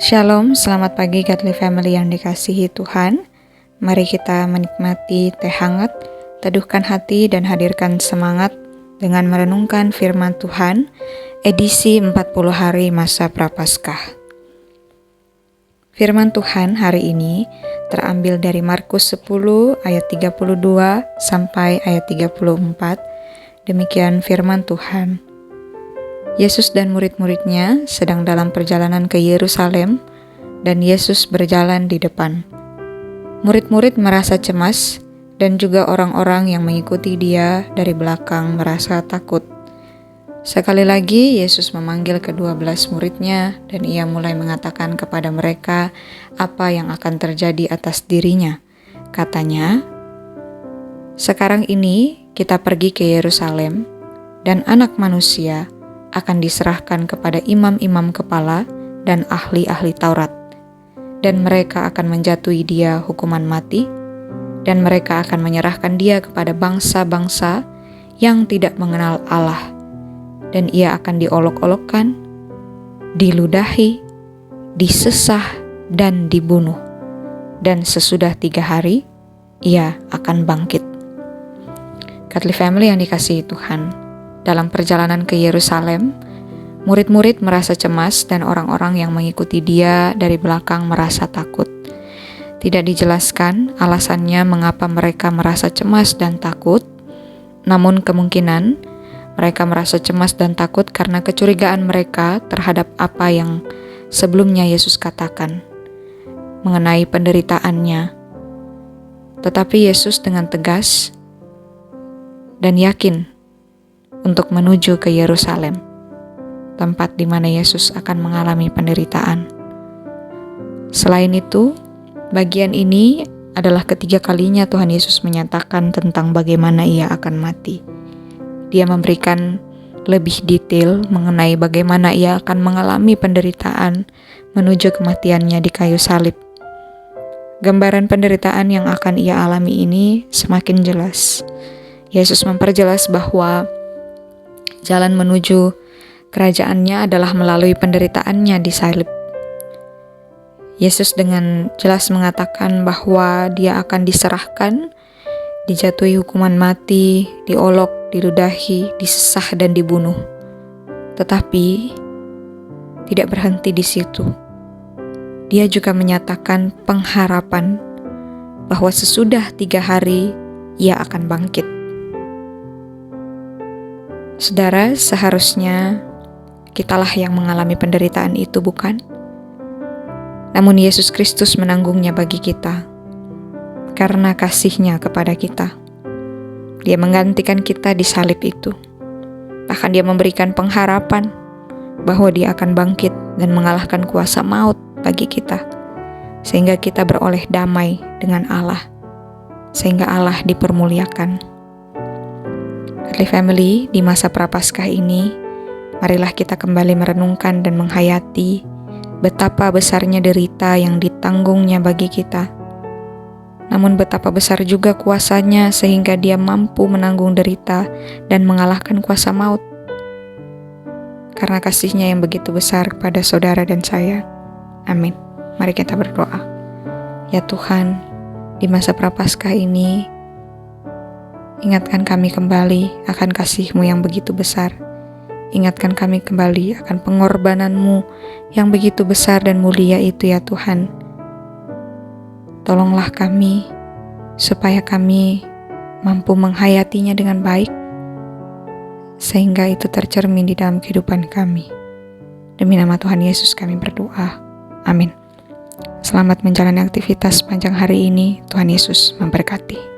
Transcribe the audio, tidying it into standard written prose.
Shalom, selamat pagi Godly Family yang dikasihi Tuhan. Mari kita menikmati teh hangat, teduhkan hati dan hadirkan semangat dengan merenungkan firman Tuhan, edisi 40 hari masa Prapaskah. Firman Tuhan hari ini terambil dari Markus 10 ayat 32 sampai ayat 34. Demikian firman Tuhan. Yesus dan murid-muridnya sedang dalam perjalanan ke Yerusalem, dan Yesus berjalan di depan. Murid-murid merasa cemas, dan juga orang-orang yang mengikuti Dia dari belakang merasa takut. Sekali lagi Yesus memanggil ke-12 muridnya, dan Ia mulai mengatakan kepada mereka apa yang akan terjadi atas dirinya. Katanya, "Sekarang ini kita pergi ke Yerusalem, dan Anak Manusia akan diserahkan kepada imam-imam kepala dan ahli-ahli Taurat, dan mereka akan menjatuhi Dia hukuman mati, dan mereka akan menyerahkan Dia kepada bangsa-bangsa yang tidak mengenal Allah, dan Ia akan diolok-olokkan, diludahi, disesah, dan dibunuh, dan sesudah 3 hari Ia akan bangkit." Godly Family yang dikasihi Tuhan, dalam perjalanan ke Yerusalem, murid-murid merasa cemas dan orang-orang yang mengikuti Dia dari belakang merasa takut. Tidak dijelaskan alasannya mengapa mereka merasa cemas dan takut, namun kemungkinan mereka merasa cemas dan takut karena kecurigaan mereka terhadap apa yang sebelumnya Yesus katakan mengenai penderitaannya. Tetapi Yesus dengan tegas dan yakin untuk menuju ke Yerusalem, tempat di mana Yesus akan mengalami penderitaan. Selain itu, bagian ini adalah ketiga kalinya Tuhan Yesus menyatakan tentang bagaimana Ia akan mati. Dia memberikan lebih detail mengenai bagaimana Ia akan mengalami penderitaan menuju kematiannya di kayu salib. Gambaran penderitaan yang akan Ia alami ini semakin jelas. Yesus memperjelas bahwa jalan menuju kerajaannya adalah melalui penderitaannya di salib. Yesus dengan jelas mengatakan bahwa Dia akan diserahkan, dijatuhi hukuman mati, diolok, diludahi, disesah, dan dibunuh. Tetapi tidak berhenti di situ. Dia juga menyatakan pengharapan bahwa sesudah 3 hari Ia akan bangkit. Saudara, seharusnya kitalah yang mengalami penderitaan itu, bukan? Namun Yesus Kristus menanggungnya bagi kita karena kasih-Nya kepada kita. Dia menggantikan kita di salib itu. Bahkan Dia memberikan pengharapan bahwa Dia akan bangkit dan mengalahkan kuasa maut bagi kita, sehingga kita beroleh damai dengan Allah, sehingga Allah dipermuliakan. Godly Family, di masa Prapaskah ini, marilah kita kembali merenungkan dan menghayati betapa besarnya derita yang ditanggungnya bagi kita. Namun betapa besar juga kuasa-Nya sehingga Dia mampu menanggung derita dan mengalahkan kuasa maut. Karena kasih-Nya yang begitu besar kepada saudara dan saya. Amin. Mari kita berdoa. Ya Tuhan, di masa Prapaskah ini, ingatkan kami kembali akan kasih-Mu yang begitu besar. Ingatkan kami kembali akan pengorbanan-Mu yang begitu besar dan mulia itu ya Tuhan. Tolonglah kami supaya kami mampu menghayatinya dengan baik, sehingga itu tercermin di dalam kehidupan kami. Demi nama Tuhan Yesus kami berdoa. Amin. Selamat menjalani aktivitas panjang hari ini. Tuhan Yesus memberkati.